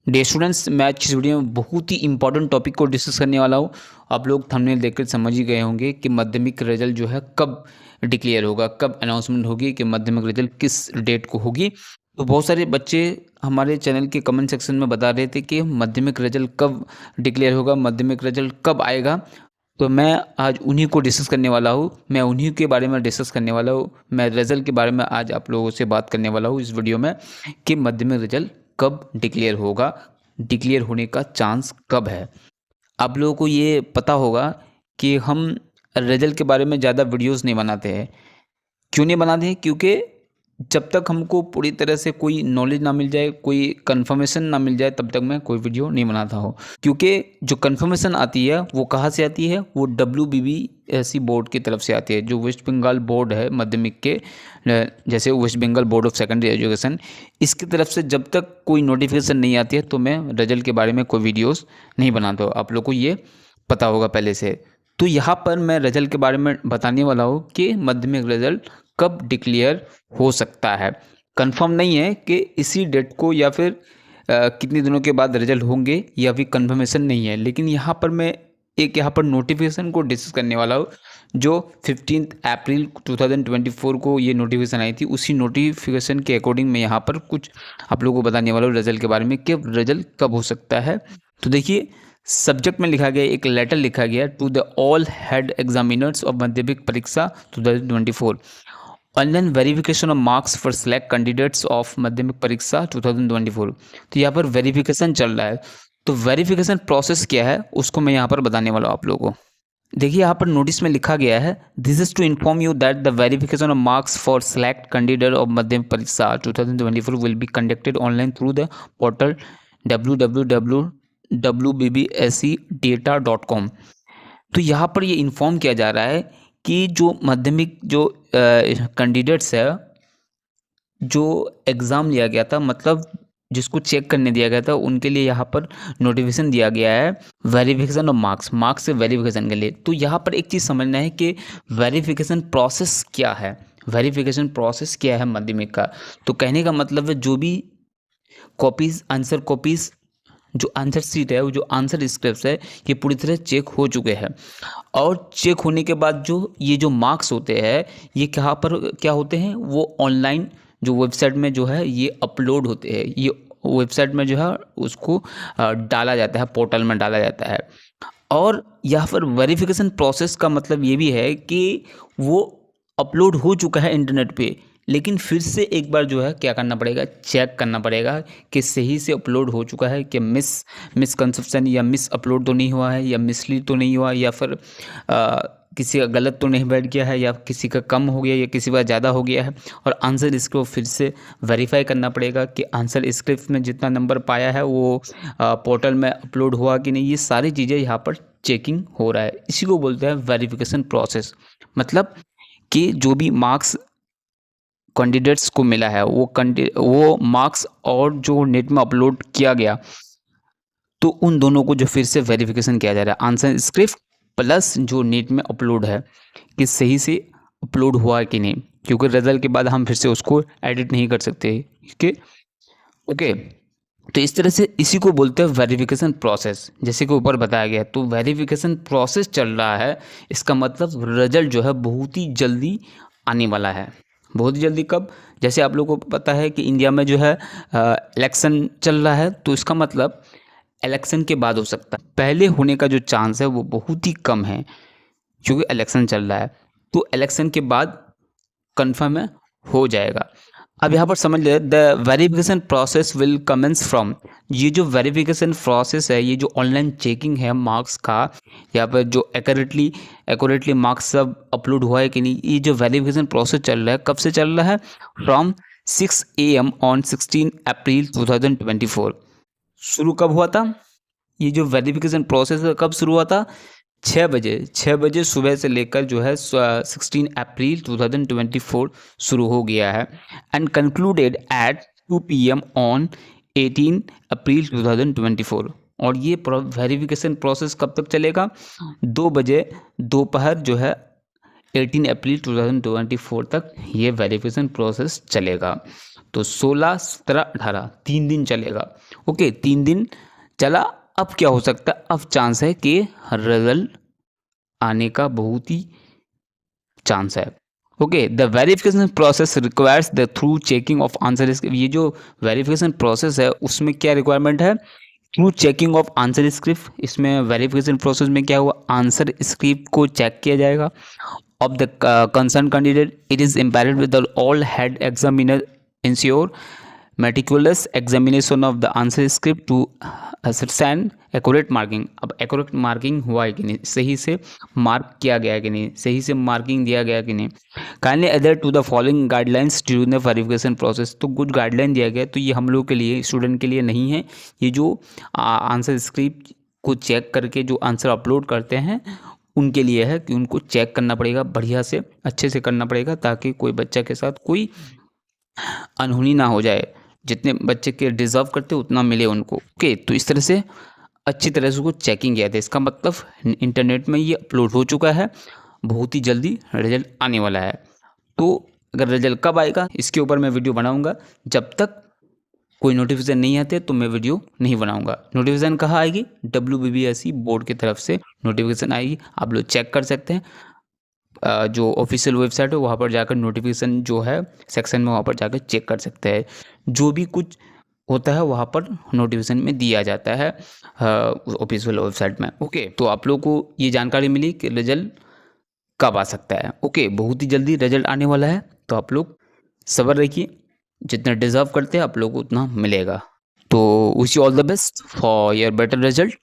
Day students, मैं आज की इस वीडियो में बहुत ही इंपॉर्टेंट टॉपिक को डिस्कस करने वाला हूँ। आप लोग थंबनेल देखकर समझ ही गए होंगे कि माध्यमिक रिजल्ट जो है कब डिक्लेयर होगा, कब अनाउंसमेंट होगी कि माध्यमिक रिजल्ट किस डेट को होगी। तो बहुत सारे बच्चे हमारे चैनल के कमेंट सेक्शन में बता रहे थे कि माध्यमिक रिजल्ट कब डिक्लेयर होगा, माध्यमिक रिजल्ट कब आएगा। तो मैं आज उन्हीं को डिस्कस करने वाला हूँ, मैं उन्हीं के बारे में डिस्कस करने वाला हूँ। मैं रिजल्ट के बारे में आज आप लोगों से बात करने वाला हूँ इस वीडियो में कि माध्यमिक रिजल्ट कब डिक्लेयर होगा, डिक्लेयर होने का चांस कब है। आप लोगों को ये पता होगा कि हम रिजल्ट के बारे में ज़्यादा वीडियोस नहीं बनाते हैं। क्यों नहीं बनाते हैं? क्योंकि जब तक हमको पूरी तरह से कोई नॉलेज ना मिल जाए, कोई कंफर्मेशन ना मिल जाए, तब तक मैं कोई वीडियो नहीं बनाता हूँ। क्योंकि जो कंफर्मेशन आती है वो कहाँ से आती है? वो WBSE बोर्ड की तरफ से आती है, जो वेस्ट बंगाल बोर्ड है माध्यमिक के, जैसे West Bengal Board of Secondary Education, इसकी तरफ से जब तक कोई नोटिफिकेशन नहीं आती है तो मैं रिजल्ट के बारे में कोई वीडियोस नहीं बनाता हूँ। आप लोग को ये पता होगा पहले से। तो यहाँ पर मैं रिजल्ट के बारे में बताने वाला हूँ कि माध्यमिक रिजल्ट कब डिक्लेयर हो सकता है। कंफर्म नहीं है कि इसी डेट को या फिर कितने दिनों के बाद रिजल्ट होंगे, या फिर कंफर्मेशन नहीं है। लेकिन यहाँ पर मैं एक यहाँ पर नोटिफिकेशन को डिस्कस करने वाला हूँ, जो 15 अप्रैल 2024 को ये नोटिफिकेशन आई थी। उसी नोटिफिकेशन के अकॉर्डिंग मैं यहाँ पर कुछ आप लोगों को बताने वाला हूँ रिजल्ट के बारे में कि रिजल्ट कब हो सकता है। तो देखिए, सब्जेक्ट में लिखा गया, एक लेटर लिखा गया to the all head examiners of Madhyamik Pariksha 2024, online verification of marks for select candidates of Madhyamik Pariksha 2024। तो यहाँ पर वेरिफिकेशन चल रहा है। तो वेरिफिकेशन प्रोसेस क्या है उसको मैं यहाँ पर बताने वाला हूँ आप लोगों को। देखिए, यहाँ पर नोटिस में लिखा गया है, this is to inform you that the verification of marks for select candidate of Madhyamik Pariksha 2024 will be conducted online through the portal www.wbbsedata.com। तो यहाँ पर ये इन्फॉर्म किया जा रहा है कि जो माध्यमिक जो कैंडिडेट्स है, जो एग्ज़ाम लिया गया था, मतलब जिसको चेक करने दिया गया था, उनके लिए यहाँ पर नोटिफिकेशन दिया गया है वेरिफिकेशन ऑफ मार्क्स, मार्क्स से वेरिफिकेशन के लिए। तो यहाँ पर एक चीज़ समझना है कि वेरिफिकेशन प्रोसेस क्या है, वेरिफिकेशन प्रोसेस क्या है माध्यमिक का। तो कहने का मतलब है, जो भी कॉपीज़, आंसर कॉपीज़, जो आंसर सीट है, वो जो आंसर स्क्रिप्ट है, ये पूरी तरह चेक हो चुके हैं। और चेक होने के बाद जो ये जो मार्क्स होते हैं, ये कहाँ पर क्या होते हैं? वो ऑनलाइन जो वेबसाइट में जो है ये अपलोड होते हैं। ये वेबसाइट में जो है उसको डाला जाता है, पोर्टल में डाला जाता है। और यहाँ पर वेरिफिकेशन प्रोसेस का मतलब ये भी है कि वो अपलोड हो चुका है इंटरनेट पे, लेकिन फिर से एक बार जो है क्या करना पड़ेगा? चेक करना पड़ेगा कि सही से अपलोड हो चुका है, कि मिसकंसेप्शन या मिस अपलोड तो नहीं हुआ है, या मिसलीड तो नहीं हुआ, या फिर किसी का गलत तो नहीं बैठ गया है, या किसी का कम हो गया, या किसी का ज़्यादा हो गया है। और आंसर स्क्रिप्ट को फिर से वेरीफाई करना पड़ेगा कि आंसर स्क्रिप्ट में जितना नंबर पाया है वो पोर्टल में अपलोड हुआ कि नहीं। ये सारी चीज़ें यहाँ पर चेकिंग हो रहा है। इसी को बोलते हैं वेरिफिकेशन प्रोसेस। मतलब कि जो भी मार्क्स कैंडिडेट्स को मिला है, वो मार्क्स और जो नेट में अपलोड किया गया, तो उन दोनों को जो फिर से वेरिफिकेशन किया जा रहा है, आंसर स्क्रिप्ट प्लस जो नेट में अपलोड है, कि सही से अपलोड हुआ है कि नहीं। क्योंकि रिजल्ट के बाद हम फिर से उसको एडिट नहीं कर सकते। Okay okay. तो इस तरह से इसी को बोलते हैं वेरिफिकेशन प्रोसेस, जैसे कि ऊपर बताया गया। तो वेरिफिकेशन प्रोसेस चल रहा है, इसका मतलब रिजल्ट जो है बहुत ही जल्दी आने वाला है। बहुत ही जल्दी कब? जैसे आप लोगों को पता है कि इंडिया में जो है इलेक्शन चल रहा है, तो इसका मतलब इलेक्शन के बाद हो सकता है। पहले होने का जो चांस है वो बहुत ही कम है, क्योंकि इलेक्शन चल रहा है। तो इलेक्शन के बाद कन्फर्म है, हो जाएगा। अब यहाँ पर समझ ले, the verification process will commence from. ये जो वेरिफिकेशन प्रोसेस है, ये जो ऑनलाइन चेकिंग है मार्क्स का, या फिर जो एक्यूरेटली मार्क्स सब अपलोड हुआ है कि नहीं, ये जो वेरिफिकेशन प्रोसेस चल रहा है, कब से चल रहा है? फ्रॉम 6 AM ऑन 16 अप्रैल 2024। शुरू कब हुआ था? ये जो वेरिफिकेशन प्रोसेस है कब शुरू हुआ था? 6 बजे सुबह से लेकर जो है 16 अप्रैल 2024 शुरू हो गया है, and concluded at 2 PM on 18 April 2024। और ये वेरिफिकेशन प्रोसेस कब तक चलेगा? 2 बजे दोपहर जो है 18 अप्रैल 2024 तक ये वेरिफिकेशन प्रोसेस चलेगा। तो 16, 17, 18 3 दिन चलेगा। ओके, 3 दिन चला, अब क्या हो सकता है, अब चांस है कि रिजल्ट आने का बहुत ही चांस है। Okay, the verification process requires the through checking of answer script. ये जो वेरिफिकेशन प्रोसेस है उसमें क्या रिक्वायरमेंट है, through checking of answer script. इसमें वेरिफिकेशन प्रोसेस में क्या हुआ, आंसर स्क्रिप्ट को चेक किया जाएगा of the concerned candidate. It is imperative with the all head examiner ensure meticulous examination of the answer script to ascertain accurate marking। अब accurate marking हुआ है कि नहीं, सही से मार्क किया गया है कि नहीं, सही से मार्किंग दिया गया कि नहीं। kindly adhere to the following guidelines during the verification process। तो कुछ गाइडलाइन दिया गया, तो ये हम लोग के लिए, स्टूडेंट के लिए नहीं है। ये जो आंसर स्क्रिप्ट को चेक करके जो आंसर अपलोड करते हैं उनके लिए है, कि उनको चेक करना पड़ेगा, बढ़िया से अच्छे से करना पड़ेगा, ताकि कोई बच्चा के साथ कोई अनहोनी ना हो जाए। जितने बच्चे के डिज़र्व करते उतना मिले उनको। ओके, तो इस तरह से अच्छी तरह से उसको चेकिंग किया था। इसका मतलब इंटरनेट में ये अपलोड हो चुका है, बहुत ही जल्दी रिजल्ट आने वाला है। तो अगर रिजल्ट कब आएगा इसके ऊपर मैं वीडियो बनाऊंगा। जब तक कोई नोटिफिकेशन नहीं आते तो मैं वीडियो नहीं बनाऊंगा। नोटिफिकेशन कहाँ आएगी, WBSE बोर्ड की तरफ से नोटिफिकेशन आएगी, आप लोग चेक कर सकते हैं। जो ऑफिशियल वेबसाइट है वहाँ पर जाकर नोटिफिकेशन जो है सेक्शन में, वहाँ पर जाकर चेक कर सकते हैं। जो भी कुछ होता है वहाँ पर नोटिफिकेशन में दिया जाता है ऑफिशियल वेबसाइट में। ओके, तो आप लोग को ये जानकारी मिली कि रिजल्ट कब आ सकता है। ओके, बहुत ही जल्दी रिजल्ट आने वाला है, तो आप लोग सब्र रखिए, जितना डिज़र्व करते हैं आप लोग को उतना मिलेगा। तो wish you all the best for your better result.